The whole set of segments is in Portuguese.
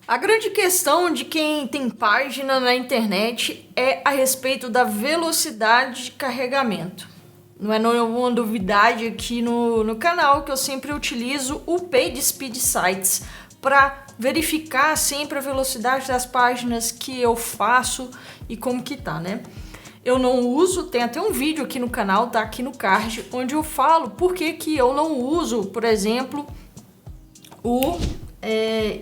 A grande questão de quem tem página na internet é a respeito da velocidade de carregamento. Não é nenhuma novidade aqui no canal que eu sempre utilizo o PageSpeed Sites para verificar sempre a velocidade das páginas que eu faço e como que tá, né? Eu não uso, tem até um vídeo aqui no canal, tá aqui no card, onde eu falo por que eu não uso, por exemplo,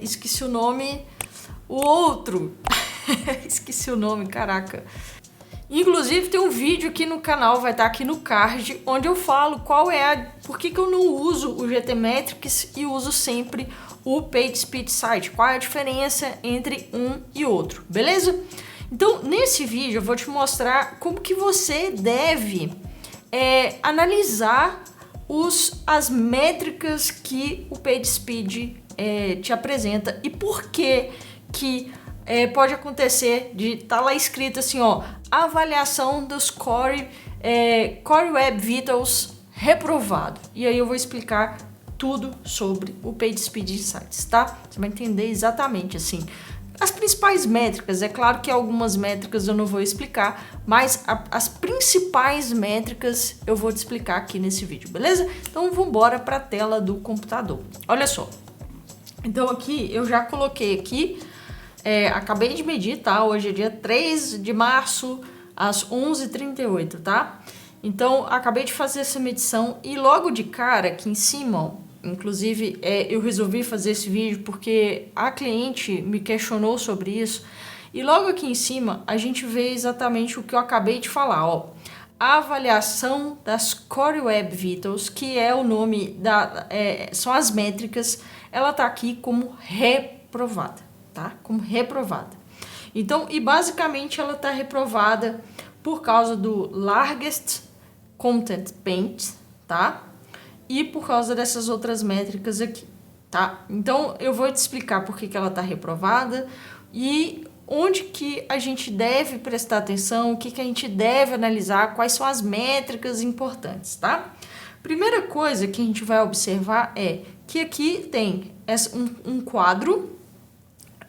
esqueci o nome, o outro, esqueci o nome, caraca. Inclusive tem um vídeo aqui no canal, vai estar aqui no card, onde eu falo por que eu não uso o GTmetrix e uso sempre o PageSpeed Site, qual é a diferença entre um e outro, beleza? Então, nesse vídeo eu vou te mostrar como que você deve analisar as métricas que o PageSpeed te apresenta e por que pode acontecer de estar lá escrito assim, ó, avaliação dos Core Web Vitals reprovado. E aí eu vou explicar tudo sobre o PageSpeed Insights, tá? Você vai entender exatamente assim as principais métricas. É claro que algumas métricas eu não vou explicar, mas as principais métricas eu vou te explicar aqui nesse vídeo, beleza? Então vamos embora para a tela do computador. Olha só. Então aqui eu já coloquei aqui, acabei de medir, tá? Hoje é dia 3 de março, às 11h38, tá? Então acabei de fazer essa medição e logo de cara aqui em cima, ó, inclusive, eu resolvi fazer esse vídeo porque a cliente me questionou sobre isso. E logo aqui em cima, a gente vê exatamente o que eu acabei de falar, ó. A avaliação das Core Web Vitals, que é o nome, são as métricas, ela tá aqui como reprovada, tá? Como reprovada. Então, e basicamente ela tá reprovada por causa do Largest Content Paint, tá? E por causa dessas outras métricas aqui, tá? Então, eu vou te explicar por que ela está reprovada e onde que a gente deve prestar atenção, o que a gente deve analisar, quais são as métricas importantes, tá? Primeira coisa que a gente vai observar é que aqui tem um quadro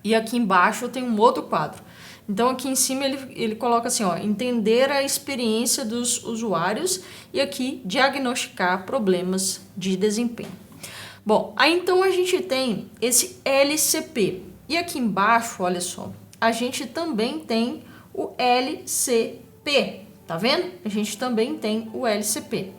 e aqui embaixo tem um outro quadro. Então, aqui em cima ele coloca assim, ó, entender a experiência dos usuários e aqui diagnosticar problemas de desempenho. Bom, aí então a gente tem esse LCP. E aqui embaixo, olha só, a gente também tem o LCP, tá vendo? A gente também tem o LCP.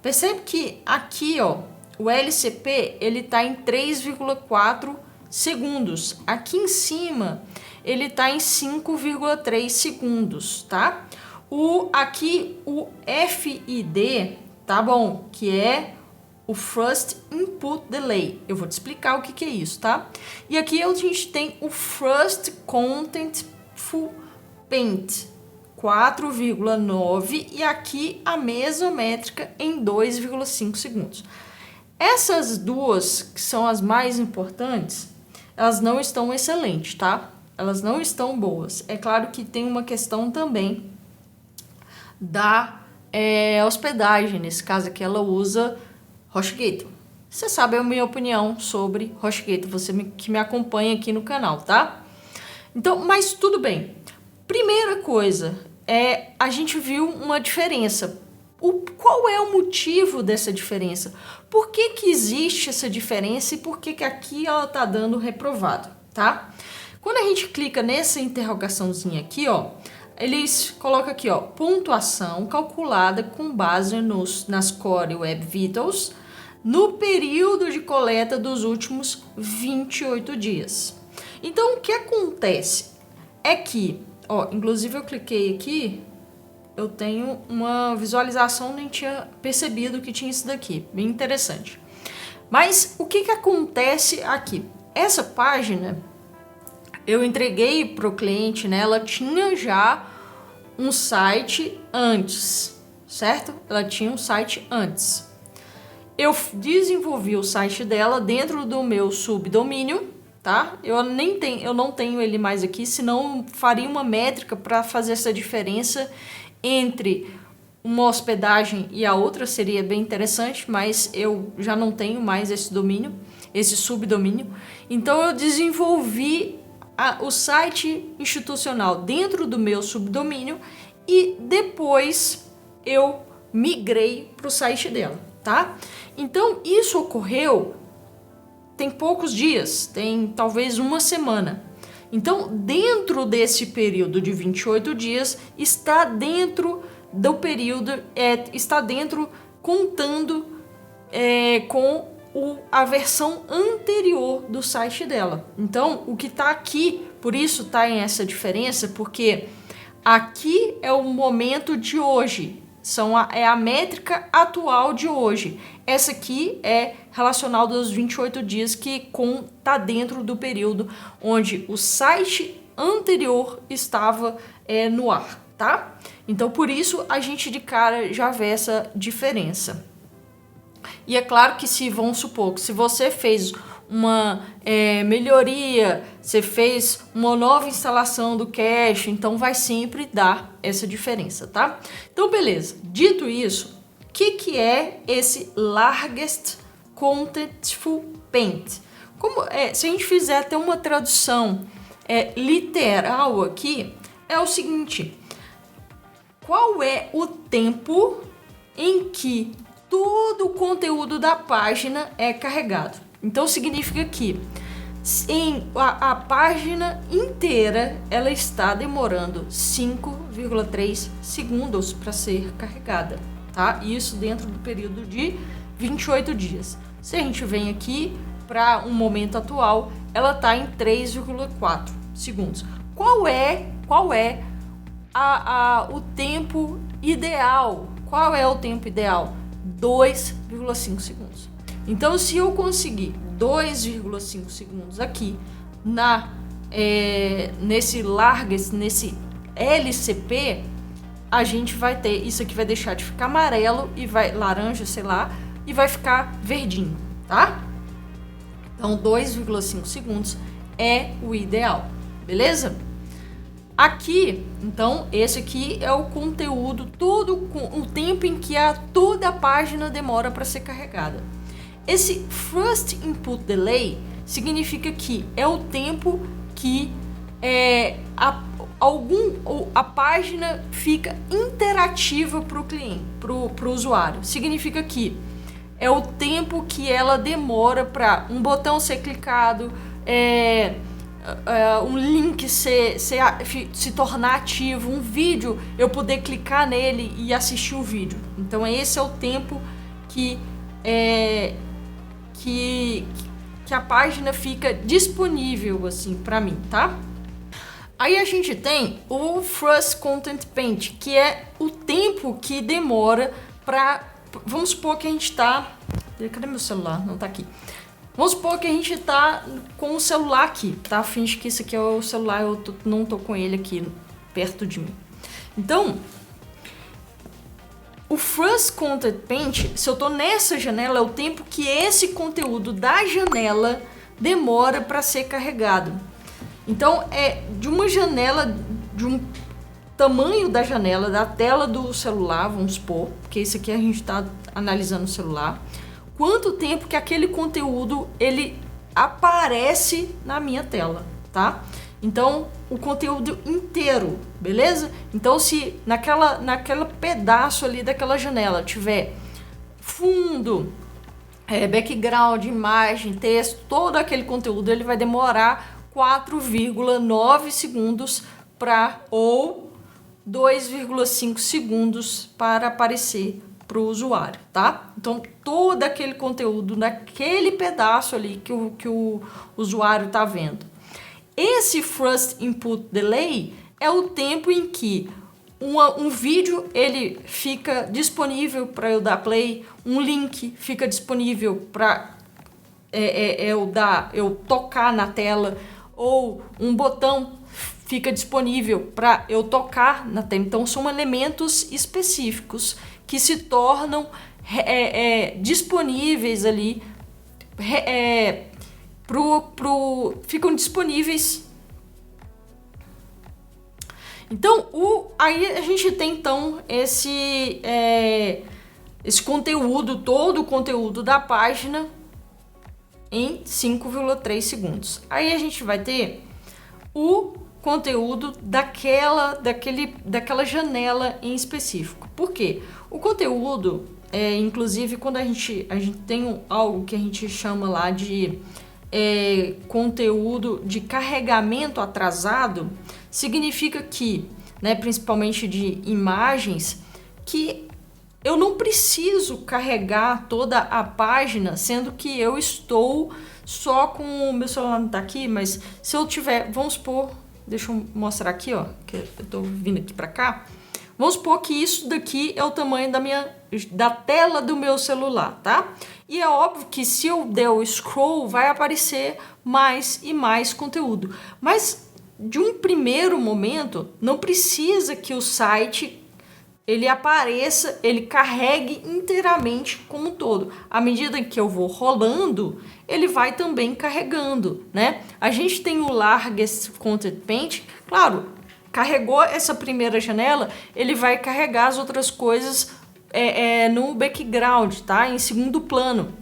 Percebe que aqui, ó, o LCP, ele tá em 3,4 segundos. Aqui em cima ele está em 5,3 segundos, tá? Aqui o FID, tá bom? Que é o First Input Delay. Eu vou te explicar o que é isso, tá? E aqui a gente tem o First Contentful Paint, 4,9, e aqui a mesma métrica em 2,5 segundos. Essas duas, que são as mais importantes, elas não estão excelentes, tá? Elas não estão boas. É claro que tem uma questão também da hospedagem. Nesse caso aqui, ela usa HostGator. Você sabe a minha opinião sobre HostGator, você que me acompanha aqui no canal, tá? Então, mas tudo bem. Primeira coisa, a gente viu uma diferença. Qual é o motivo dessa diferença? Por que existe essa diferença e por que aqui ela está dando reprovado, tá? Quando a gente clica nessa interrogaçãozinha aqui, ó, eles colocam aqui, ó, pontuação calculada com base nas Core Web Vitals no período de coleta dos últimos 28 dias. Então, o que acontece é que, ó, inclusive eu cliquei aqui, eu tenho uma visualização, nem tinha percebido que tinha isso daqui, bem interessante. Mas o que acontece aqui? Essa página eu entreguei para o cliente, né? Ela tinha já um site antes, certo? Ela tinha um site antes. Eu desenvolvi o site dela dentro do meu subdomínio, tá? Eu não tenho ele mais aqui, senão faria uma métrica para fazer essa diferença entre uma hospedagem e a outra, seria bem interessante, mas eu já não tenho mais esse domínio. esse subdomínio. Então eu desenvolvi o site institucional dentro do meu subdomínio e depois eu migrei para o site dela, tá? Então isso ocorreu tem poucos dias, tem talvez uma semana. Então, dentro desse período de 28 dias, está dentro do período, está dentro contando com a versão anterior do site dela. Então, o que está aqui, por isso está em essa diferença, porque aqui é o momento de hoje, é a métrica atual de hoje. Essa aqui é relacional dos 28 dias que está dentro do período onde o site anterior estava no ar, tá? Então, por isso, a gente de cara já vê essa diferença. E é claro que vamos supor que se você fez uma melhoria, você fez uma nova instalação do cache, então vai sempre dar essa diferença, tá? Então, beleza. Dito isso, o que é esse Largest Contentful Paint? Se a gente fizer até uma tradução literal aqui, é o seguinte: qual é o tempo em que todo o conteúdo da página é carregado? Então significa que a página inteira ela está demorando 5,3 segundos para ser carregada, tá? Isso dentro do período de 28 dias. Se a gente vem aqui para um momento atual, ela está em 3,4 segundos. Qual é o tempo ideal? Qual é o tempo ideal? 2,5 segundos. Então, se eu conseguir 2,5 segundos aqui nesse Largest, nesse LCP, a gente vai ter, isso aqui vai deixar de ficar amarelo e laranja, sei lá, e vai ficar verdinho, tá? Então, 2,5 segundos é o ideal, beleza? Aqui, então, esse aqui é o conteúdo, todo o tempo em que toda a página demora para ser carregada. Esse First Input Delay significa que é o tempo que a página fica interativa para o cliente, para o usuário. Significa que é o tempo que ela demora para um botão ser clicado, um link se tornar ativo, um vídeo eu poder clicar nele e assistir o vídeo. Então esse é o tempo que a página fica disponível assim para mim, tá? Aí a gente tem o First Content Paint, que é o tempo que demora para, vamos supor que a gente tá, cadê meu celular? Não tá aqui. Vamos supor que a gente tá com o celular aqui, tá? Finge que isso aqui é o celular, não tô com ele aqui perto de mim. Então, o First Content Paint, se eu tô nessa janela, é o tempo que esse conteúdo da janela demora para ser carregado. Então, é de uma janela, de um tamanho da janela, da tela do celular, vamos supor, porque isso aqui a gente tá analisando o celular. Quanto tempo que aquele conteúdo ele aparece na minha tela, tá? Então, o conteúdo inteiro, beleza? Então, se naquela pedaço ali daquela janela tiver fundo, background, imagem, texto, todo aquele conteúdo, ele vai demorar 4,9 segundos ou 2,5 segundos para aparecer para o usuário, tá? Então, todo aquele conteúdo naquele pedaço ali que o usuário está vendo. Esse First Input Delay é o tempo em que um vídeo ele fica disponível para eu dar play, um link fica disponível para eu tocar na tela, ou um botão fica disponível para eu tocar na tela. Então, são elementos específicos que se tornam disponíveis ali, ficam disponíveis. Então, aí a gente tem então esse conteúdo, todo o conteúdo da página em 5,3 segundos. Aí a gente vai ter o conteúdo daquela janela em específico. Por quê? O conteúdo, inclusive, quando a gente tem algo que a gente chama lá de conteúdo de carregamento atrasado, significa que, né, principalmente de imagens, que eu não preciso carregar toda a página, sendo que eu estou só com o meu celular, não está aqui, mas se eu tiver, vamos supor, deixa eu mostrar aqui, ó, que eu estou vindo aqui para cá, vamos supor que isso daqui é o tamanho da tela do meu celular, tá? E é óbvio que se eu der o scroll, vai aparecer mais e mais conteúdo, mas de um primeiro momento, não precisa que o site ele apareça, ele carregue inteiramente como um todo. À medida que eu vou rolando, ele vai também carregando, né? A gente tem o Largest Content Paint, claro, carregou essa primeira janela, ele vai carregar as outras coisas no background, tá? Em segundo plano.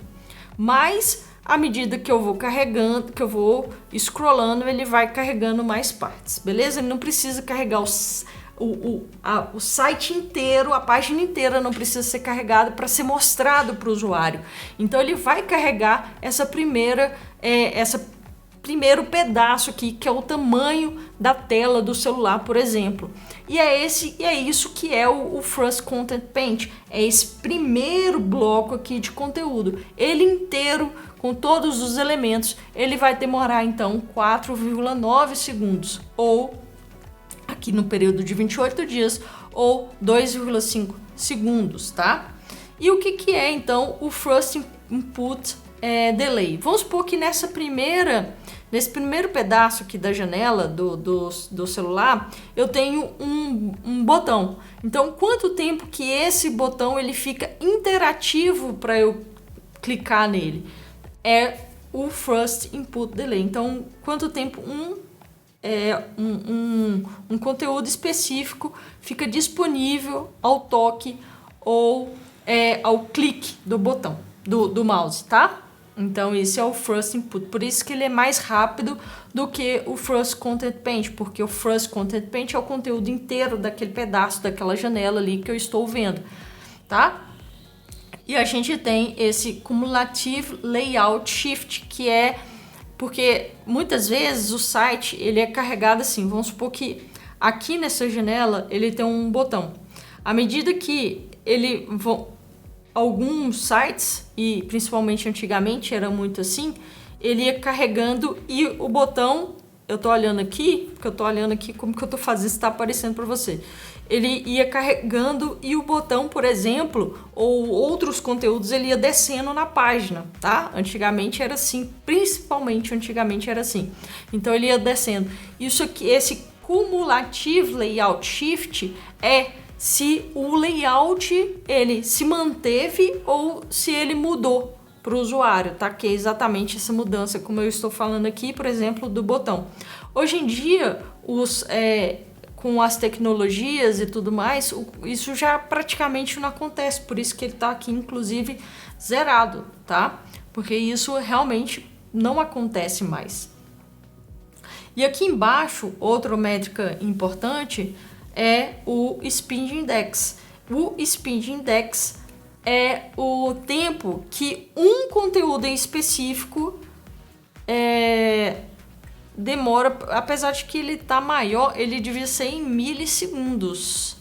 Mas à medida que eu vou carregando, que eu vou scrollando, ele vai carregando mais partes, beleza? Ele não precisa carregar o site inteiro, a página inteira não precisa ser carregada para ser mostrado para o usuário. Então ele vai carregar esse primeiro pedaço aqui, que é o tamanho da tela do celular, por exemplo. E é isso que é o First Content Paint. É esse primeiro bloco aqui de conteúdo. Ele inteiro, com todos os elementos, ele vai demorar então 4,9 segundos, ou aqui no período de 28 dias, ou 2,5 segundos, tá? E o que é então o First Input Delay? Vamos supor que nesse primeiro pedaço aqui da janela do celular, eu tenho um botão. Então, quanto tempo que esse botão ele fica interativo para eu clicar nele? É o First Input Delay. Então, quanto tempo um conteúdo específico fica disponível ao toque ou ao clique do botão do mouse, tá? Então esse é o First Input, por isso que ele é mais rápido do que o First Content Paint, porque o First Content Paint é o conteúdo inteiro daquele pedaço, daquela janela ali que eu estou vendo, tá? E a gente tem esse Cumulative Layout Shift, que é porque muitas vezes o site ele é carregado assim, vamos supor que aqui nessa janela ele tem um botão. À medida que alguns sites, e principalmente antigamente era muito assim, ele ia carregando e o botão, eu tô olhando aqui como que eu tô fazendo, está aparecendo para você. Ele ia carregando e o botão, por exemplo, ou outros conteúdos, ele ia descendo na página, tá? Antigamente era assim, principalmente antigamente era assim. Então ele ia descendo. Isso aqui, esse Cumulative Layout Shift é se o layout ele se manteve ou se ele mudou para o usuário, tá? Que é exatamente essa mudança, como eu estou falando aqui, por exemplo, do botão. Hoje em dia, com as tecnologias e tudo mais, isso já praticamente não acontece, por isso que ele está aqui, inclusive, zerado, tá? Porque isso realmente não acontece mais. E aqui embaixo, outra métrica importante é o Speed Index. O Speed Index é o tempo que um conteúdo em específico demora, apesar de que ele tá maior, ele devia ser em milissegundos.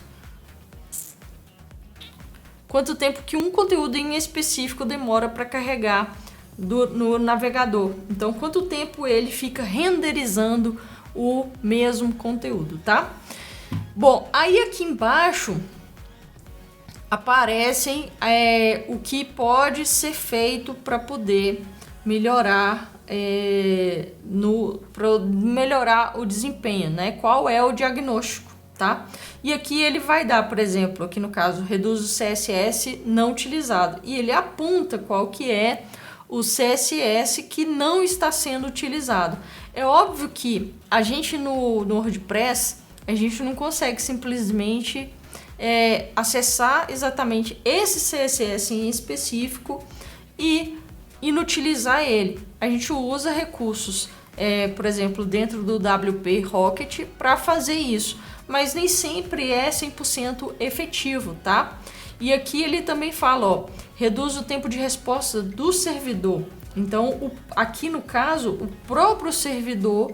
Quanto tempo que um conteúdo em específico demora para carregar no navegador. Então, quanto tempo ele fica renderizando o mesmo conteúdo, tá? Bom, aí aqui embaixo aparecem o que pode ser feito para poder melhorar melhorar o desempenho, né? Qual é o diagnóstico, tá? E aqui ele vai dar, por exemplo, aqui no caso, reduz o CSS não utilizado. E ele aponta qual que é o CSS que não está sendo utilizado. É óbvio que a gente no WordPress, a gente não consegue simplesmente acessar exatamente esse CSS em específico e inutilizar ele. A gente usa recursos, por exemplo, dentro do WP Rocket para fazer isso, mas nem sempre é 100% efetivo, tá? E aqui ele também fala, ó, reduz o tempo de resposta do servidor. Então, aqui no caso, o próprio servidor,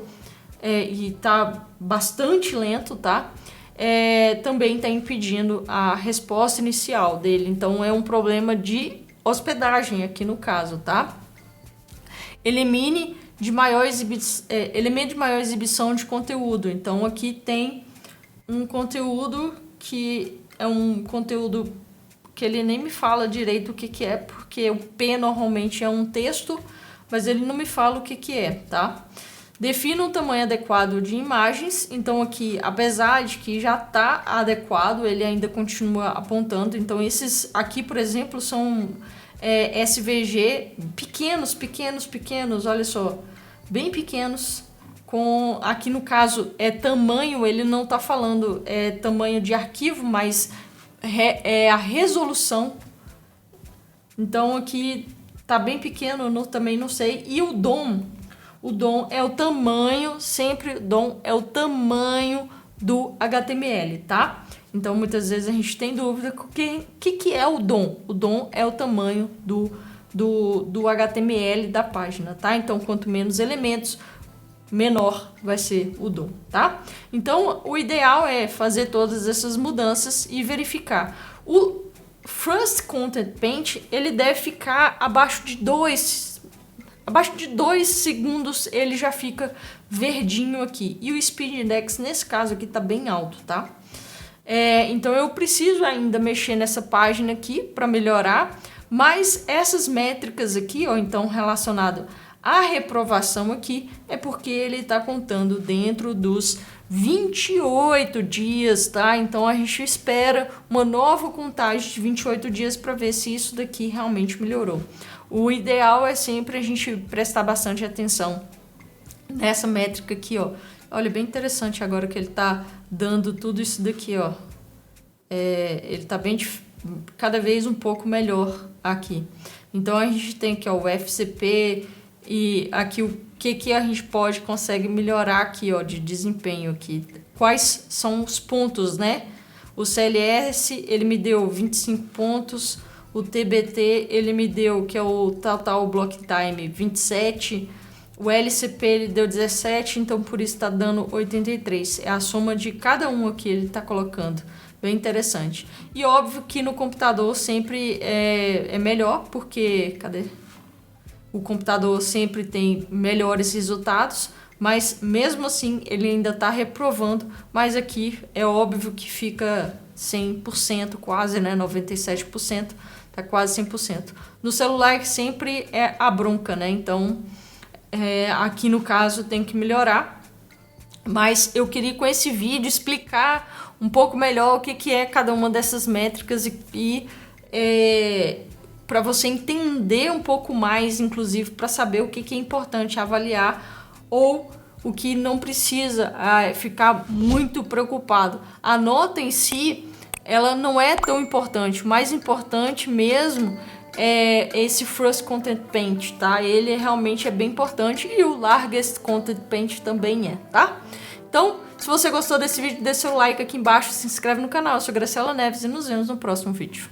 e tá bastante lento, tá? Também está impedindo a resposta inicial dele. Então, é um problema de hospedagem aqui no caso, tá? Elemento de maior exibição de conteúdo. Então, aqui tem um conteúdo que é um conteúdo que ele nem me fala direito o que é, porque o P normalmente é um texto, mas ele não me fala o que é, tá? Defina um tamanho adequado de imagens. Então aqui, apesar de que já está adequado, ele ainda continua apontando. Então esses aqui, por exemplo, são SVG pequenos, olha só, bem pequenos. Aqui no caso tamanho, ele não está falando tamanho de arquivo, mas a resolução. Então aqui tá bem pequeno, eu também não sei. E o DOM é o tamanho, sempre o DOM é o tamanho do HTML, tá? Então muitas vezes a gente tem dúvida o que é o DOM. O DOM é o tamanho do HTML da página, tá? Então quanto menos elementos, menor vai ser o DOM, tá? Então o ideal é fazer todas essas mudanças e verificar. O First Content Paint, ele deve ficar abaixo de 2 segundos, ele já fica verdinho aqui. E o Speed Index, nesse caso aqui, tá bem alto, tá? Então eu preciso ainda mexer nessa página aqui para melhorar, mas essas métricas aqui, ó, então relacionado à reprovação aqui, é porque ele está contando dentro dos 28 dias, tá? Então a gente espera uma nova contagem de 28 dias para ver se isso daqui realmente melhorou. O ideal é sempre a gente prestar bastante atenção nessa métrica aqui, ó. Olha, bem interessante agora que ele tá dando tudo isso daqui, ó. Ele tá bem cada vez um pouco melhor aqui. Então a gente tem aqui, ó, o FCP e aqui o que a gente consegue melhorar aqui, ó, de desempenho aqui. Quais são os pontos, né? O CLS, ele me deu 25 pontos. O TBT, ele me deu, que é o Total Block Time, 27. O LCP, ele deu 17, então por isso está dando 83. É a soma de cada um aqui, ele está colocando. Bem interessante. E óbvio que no computador sempre é melhor, porque... Cadê? O computador sempre tem melhores resultados, mas mesmo assim ele ainda está reprovando. Mas aqui é óbvio que fica 100%, quase, né? 97%. Tá quase 100%. No celular sempre é a bronca, né? Então, aqui no caso tem que melhorar. Mas eu queria com esse vídeo explicar um pouco melhor o que é cada uma dessas métricas e para você entender um pouco mais, inclusive para saber o que é importante avaliar ou o que não precisa ficar muito preocupado. A nota em si, ela não é tão importante. O mais importante mesmo é esse First Content Paint, tá? Ele realmente é bem importante e o Largest Content Paint também tá? Então, se você gostou desse vídeo, deixa seu like aqui embaixo, se inscreve no canal. Eu sou Graciela Neves e nos vemos no próximo vídeo.